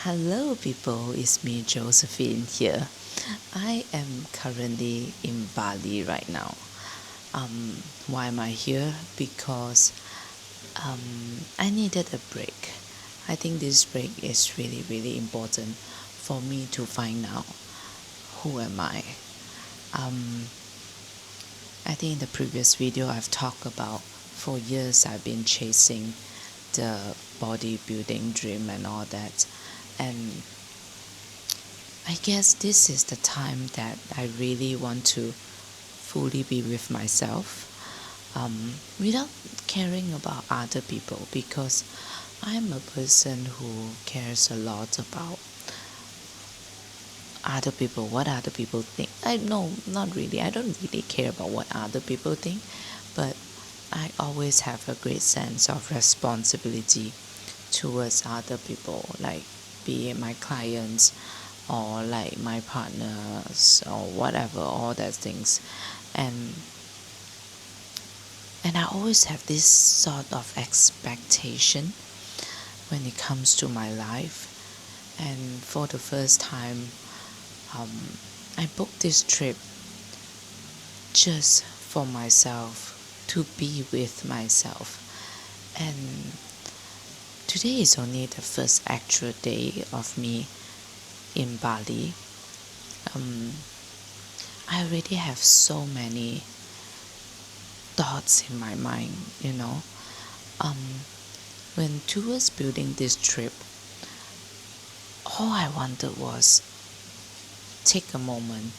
Hello, people. It's me, Josephine here. I am currently in Bali right now. Why am I here? Because I needed a break. I think this break is really, really important for me to find out who am I. Um, I think in the previous video I've talked about for years I've been chasing the bodybuilding dream and all that, and I guess this is the time that I really want to fully be with myself, without caring about other people, because I'm a person who cares a lot about other people, what other people think. I no, not really. I don't really care about what other people think, but I always have a great sense of responsibility towards other people, like be it my clients or like my partners or whatever, all that things. and and I always have this sort of expectation when it comes to my life. And for the first time, I booked this trip just for myself, to be with myself. And today is only the first actual day of me in Bali. I already have so many thoughts in my mind, you know. When towards building this trip, all I wanted was take a moment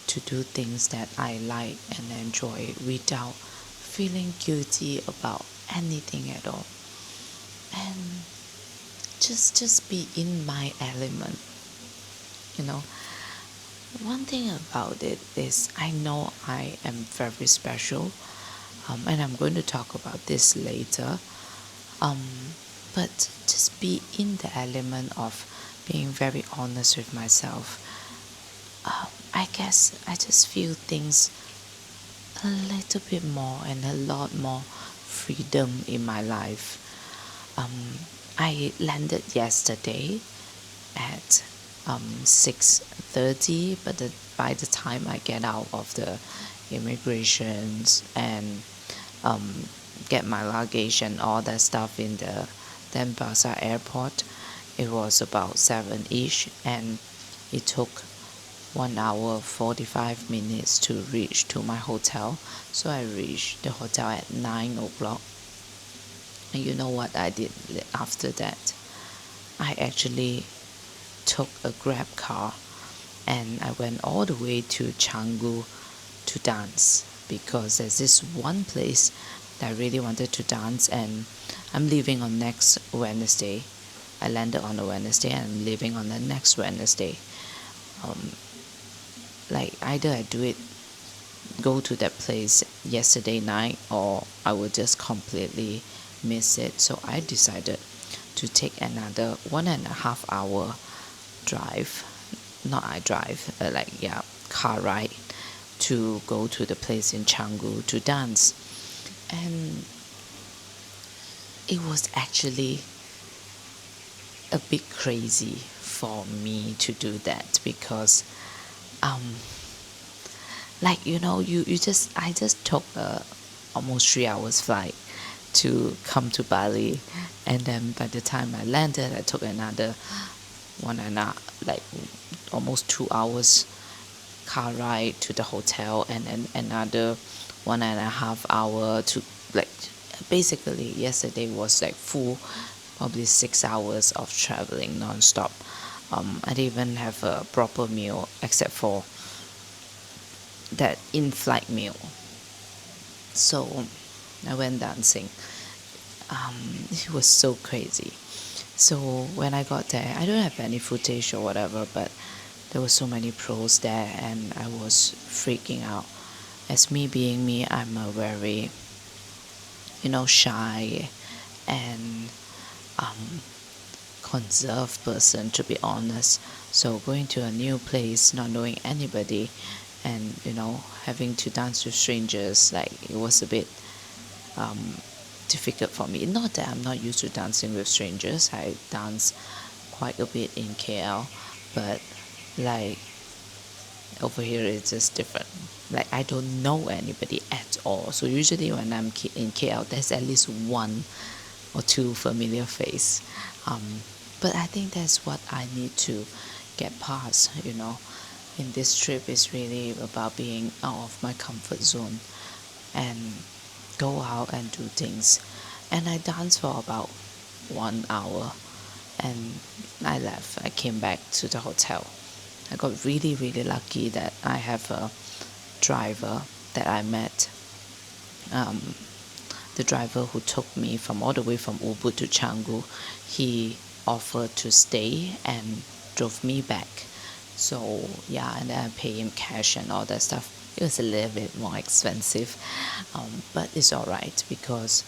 to do things that I like and enjoy without feeling guilty about anything at all. And just be in my element, you know. One thing about it is I know I am very special, and I'm going to talk about this later. But just be in the element of being very honest with myself. I guess I just feel things a little bit more and a lot more freedom in my life. I landed yesterday at 6:30, but by the time I get out of the immigrations and get my luggage and all that stuff in the Denpasar airport, it was about 7-ish, and it took 1 hour 45 minutes to reach to my hotel. So I reached the hotel at 9 o'clock. And you know what I did after that? I actually took a grab car and I went all the way to Canggu to dance, because there's this one place that I really wanted to dance, and I'm leaving on next Wednesday. I landed on a Wednesday and I'm leaving on the next Wednesday. Like either I do it, go to that place yesterday night, or I would just completely miss it. So I decided to take another 1.5 hour drive, not I drive, car ride to go to the place in Canggu to dance. And it was actually a bit crazy for me to do that, because I just took a almost 3 hours flight to come to Bali, and then by the time I landed I took another almost 2 hours car ride to the hotel, and then another 1.5 hour to, like, basically yesterday was like full, probably 6 hours of traveling non-stop. I didn't even have a proper meal except for that in-flight meal. So I went dancing. It was so crazy. So when I got there, I don't have any footage or whatever, but there were so many pros there and I was freaking out. As me being me, I'm a very, shy and conserved person, to be honest. So going to a new place, not knowing anybody, and having to dance with strangers, like, it was a bit difficult for me. Not that I'm not used to dancing with strangers. I dance quite a bit in KL, but like over here it's just different. Like I don't know anybody at all. So usually when I'm in KL, there's at least one or two familiar face. But I think that's what I need to get past. In this trip is really about being out of my comfort zone and go out and do things. And I danced for about 1 hour and I left. I came back to the hotel. I got really, really lucky that I have a driver that I met. The driver who took me from all the way from Ubud to Canggu, he offered to stay and drove me back. So yeah, and then I pay him cash and all that stuff. It was a little bit more expensive, but it's alright because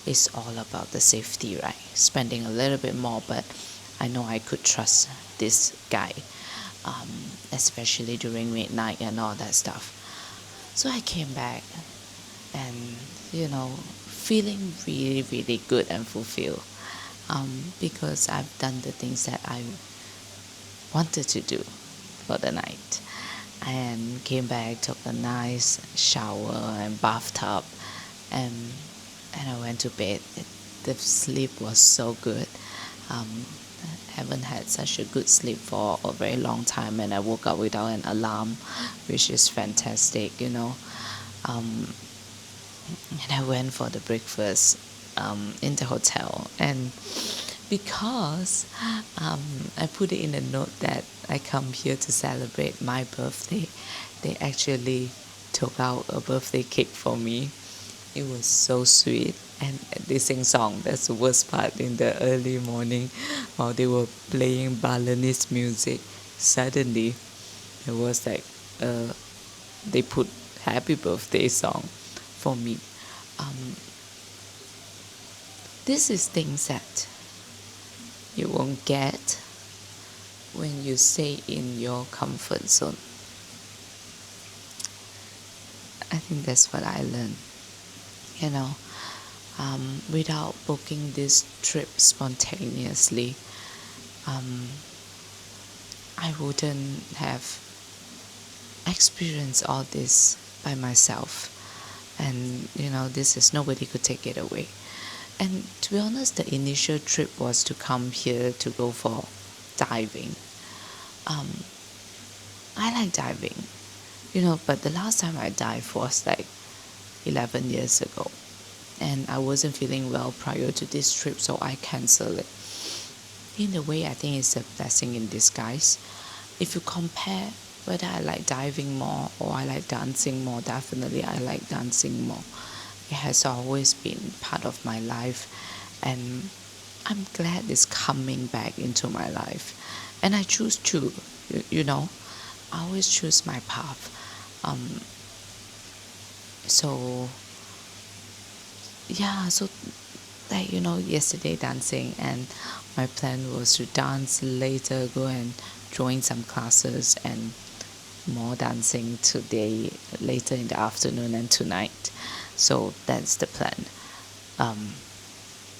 it's all about the safety, right? Spending a little bit more, but I know I could trust this guy, especially during midnight and all that stuff. So I came back and, feeling really, really good and fulfilled, because I've done the things that I wanted to do for the night. And came back, took a nice shower and bathtub, and I went to bed. The sleep was so good. Haven't had such a good sleep for a very long time, and I woke up without an alarm, which is fantastic. And I went for the breakfast in the hotel, and because I put it in a note that I come here to celebrate my birthday, they actually took out a birthday cake for me. It was so sweet, and they sing song. That's the worst part. In the early morning while they were playing Balinese music, suddenly it was like they put happy birthday song for me. This is things that you won't get when you stay in your comfort zone. I think that's what I learned. Without booking this trip spontaneously, I wouldn't have experienced all this by myself. And this is, nobody could take it away. And to be honest, the initial trip was to come here to go for diving. I like diving, but the last time I dived was like 11 years ago. And I wasn't feeling well prior to this trip, so I cancelled it. In a way, I think it's a blessing in disguise. If you compare whether I like diving more or I like dancing more, definitely I like dancing more. It has always been part of my life, and I'm glad it's coming back into my life. And I choose to, I always choose my path. So yesterday dancing, and my plan was to dance later, go and join some classes, and more dancing today, later in the afternoon and tonight. So that's the plan.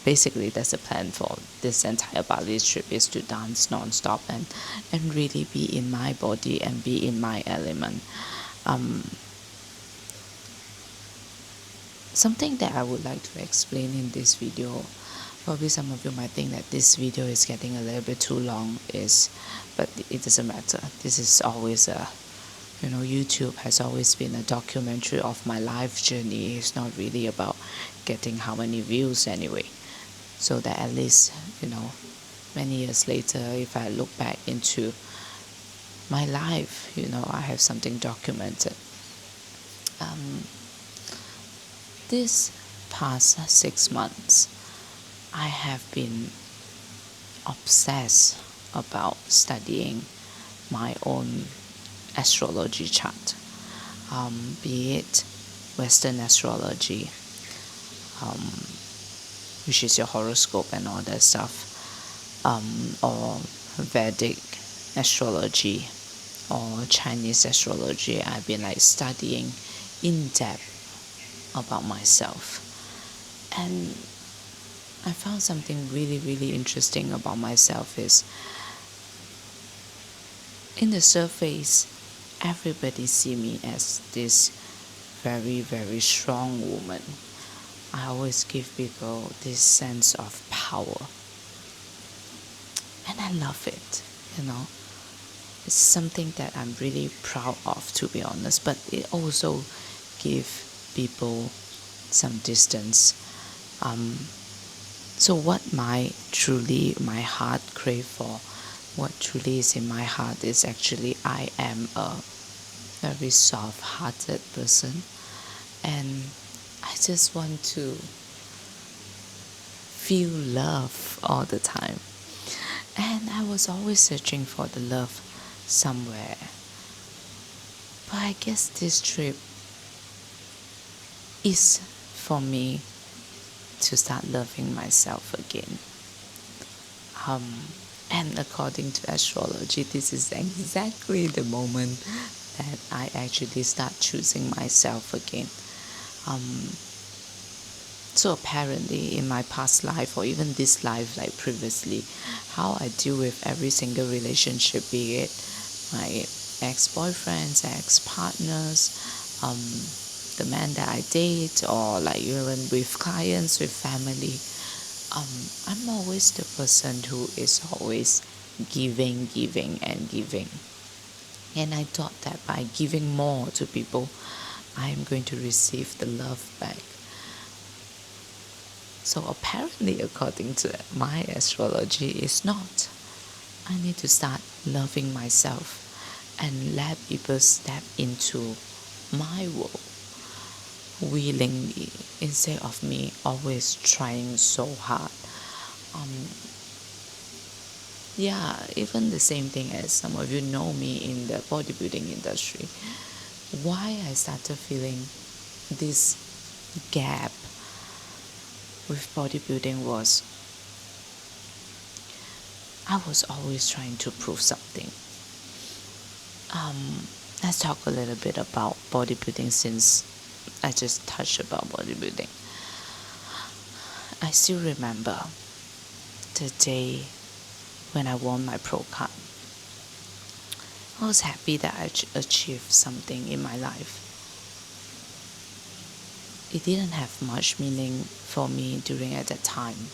Basically that's the plan for this entire Bali trip, is to dance non-stop and really be in my body and be in my element. Something that I would like to explain in this video, probably some of you might think that this video is getting a little bit too long, but it doesn't matter. This is always YouTube has always been a documentary of my life journey. It's not really about getting how many views anyway. So that at least, many years later, if I look back into my life, I have something documented. This past 6 months, I have been obsessed about studying my own astrology chart, be it Western astrology, which is your horoscope and all that stuff, or Vedic astrology or Chinese astrology. I've been studying in depth about myself, and I found something really, really interesting about myself is in the surface, everybody see me as this very, very strong woman. I always give people this sense of power. And I love it, you know. It's something that I'm really proud of, to be honest, but it also gives people some distance. So what my heart crave for, what truly is in my heart is actually I am a very soft-hearted person, and I just want to feel love all the time. And I was always searching for the love somewhere. But I guess this trip is for me to start loving myself again. And according to astrology, this is exactly the moment that I actually start choosing myself again. So apparently in my past life or even this life like previously, how I deal with every single relationship, be it my ex-boyfriends, ex-partners, the man that I date, or like even with clients, with family, I'm always the person who is always giving, giving and giving. And I thought that by giving more to people, I am going to receive the love back. So apparently, according to my astrology, it's not. I need to start loving myself and let people step into my world willingly instead of me always trying so hard. Yeah, even the same thing as some of you know me in the bodybuilding industry. Why I started feeling this gap with bodybuilding was I was always trying to prove something. Let's talk a little bit about bodybuilding since I just touched about bodybuilding. I still remember the day when I won my pro card. I was happy that I achieved something in my life. It didn't have much meaning for me during at that time.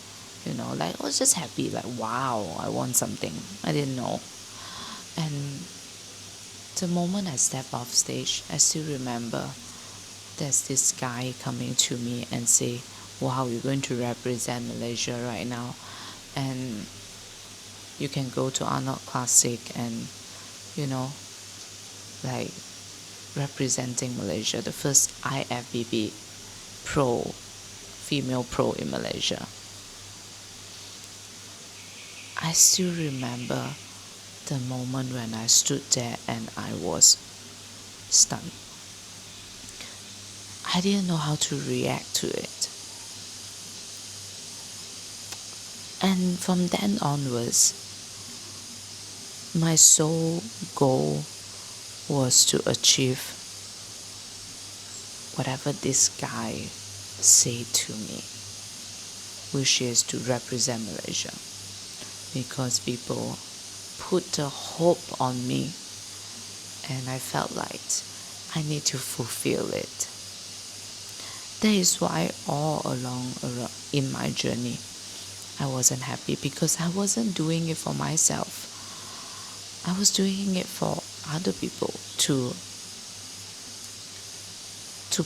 Like I was just happy, like wow, I won something. I didn't know. And the moment I stepped off stage, I still remember there's this guy coming to me and say, wow, you're going to represent Malaysia right now, and you can go to Arnold Classic and like representing Malaysia, the first IFBB pro, female pro in Malaysia. I still remember the moment when I stood there and I was stunned. I didn't know how to react to it. And from then onwards, my sole goal was to achieve whatever this guy said to me, which is to represent Malaysia. Because people put the hope on me, and I felt like I need to fulfill it. That is why all along in my journey, I wasn't happy because I wasn't doing it for myself. I was doing it for other people to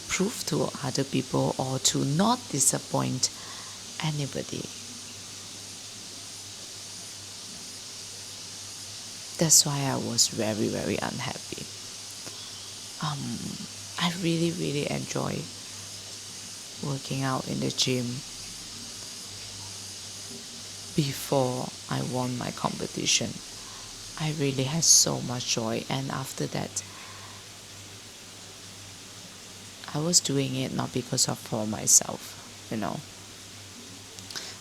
prove to other people or to not disappoint anybody. That's why I was very, very unhappy. I really, really enjoy working out in the gym before I won my competition. I really had so much joy, and after that, I was doing it not because of for myself,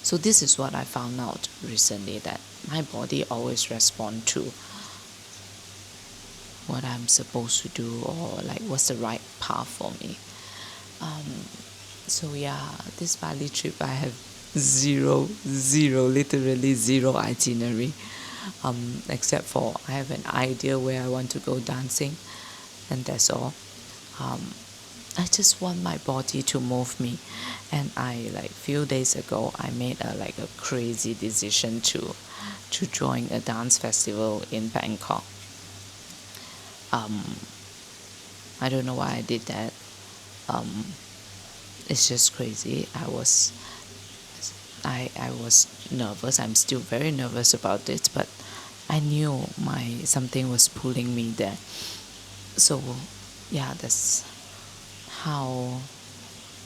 So this is what I found out recently, that my body always responds to what I'm supposed to do, or like what's the right path for me. So yeah, this Bali trip I have zero, literally zero itinerary. Except for I have an idea where I want to go dancing, and that's all. I just want my body to move me, and I like few days ago I made a crazy decision to join a dance festival in Bangkok. I don't know why I did that. It's just crazy. I was nervous. I'm still very nervous about it, but I knew my something was pulling me there. So yeah, that's how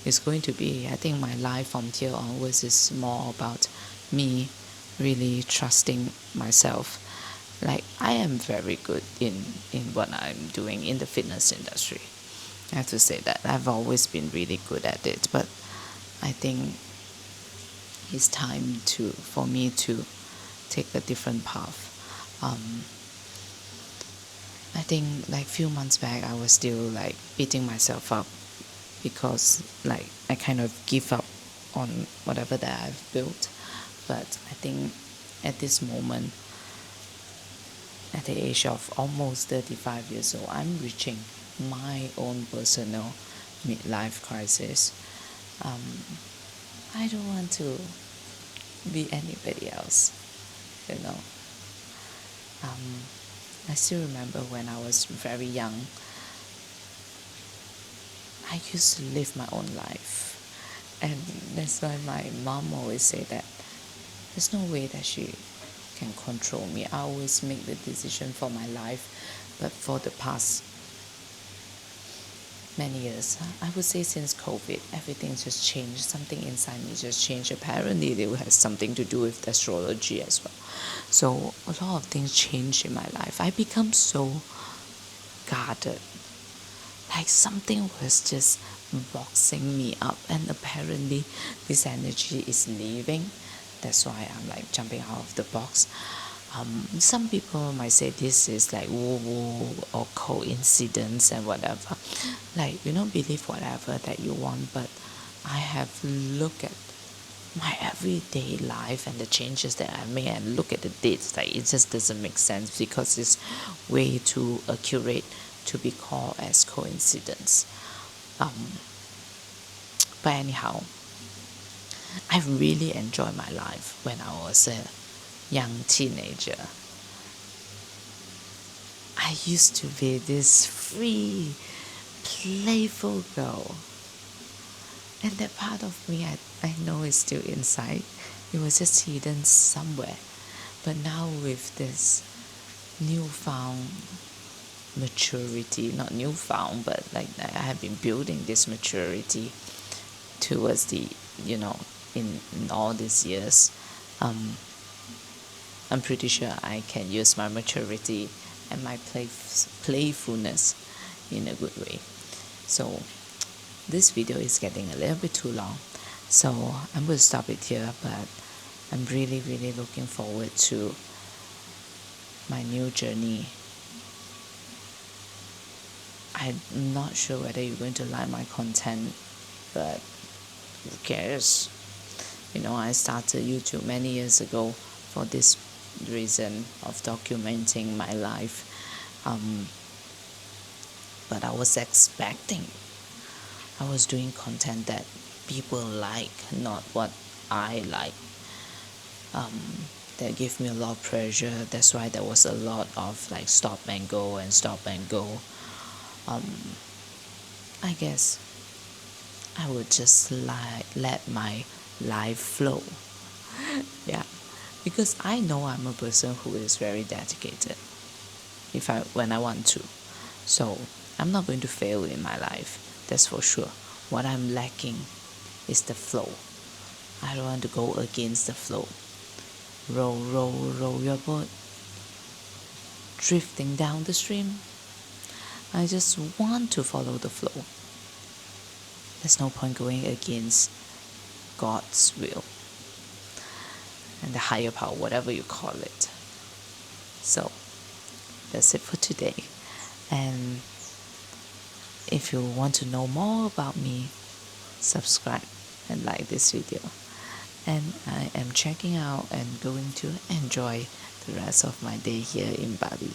it's going to be. I think my life from here onwards is more about me really trusting myself. Like I am very good in what I'm doing in the fitness industry. I have to say that I've always been really good at it, but I think it's time to for me to take a different path. I think like few months back I was still like beating myself up because like I kind of give up on whatever that I've built. But I think at this moment, at the age of almost 35 years old, I'm reaching my own personal midlife crisis. I don't want to be anybody else, you know. I still remember when I was very young, I used to live my own life. And that's why my mom always say that there's no way that she can control me. I always make the decision for my life. But for the past many years, I would say since COVID, everything just changed. Something inside me just changed. Apparently, it has something to do with astrology as well. So a lot of things changed in my life. I become so guarded. Like something was just boxing me up, and apparently this energy is leaving. That's why I'm like jumping out of the box. Some people might say this is like woo woo or coincidence and whatever. Like, you don't believe whatever that you want, but I have looked at my everyday life and the changes that I made and look at the dates, like it just doesn't make sense because it's way too accurate to be called as coincidence. But anyhow, I really enjoyed my life when I was a young teenager. I used to be this free, playful girl. And that part of me I know is still inside. It was just hidden somewhere. But now with this newfound maturity, not newfound, but like I have been building this maturity towards the, in all these years, I'm pretty sure I can use my maturity and my playfulness in a good way. So this video is getting a little bit too long, so I'm going to stop it here, but I'm really looking forward to my new journey. I'm not sure whether you're going to like my content, but who cares? I started YouTube many years ago for this reason of documenting my life. But I was expecting, I was doing content that people like, not what I like. That gave me a lot of pressure. That's why there was a lot of like stop and go and stop and go. I guess I would just let my life flow. Yeah, because I know I'm a person who is very dedicated when I want to. So I'm not going to fail in my life, that's for sure. What I'm lacking is the flow. I don't want to go against the flow. Row your boat, drifting down the stream. I just want to follow the flow. There's no point going against God's will and the higher power, whatever you call it. So that's it for today. And if you want to know more about me, subscribe and like this video. and I am checking out and going to enjoy the rest of my day here in Bali.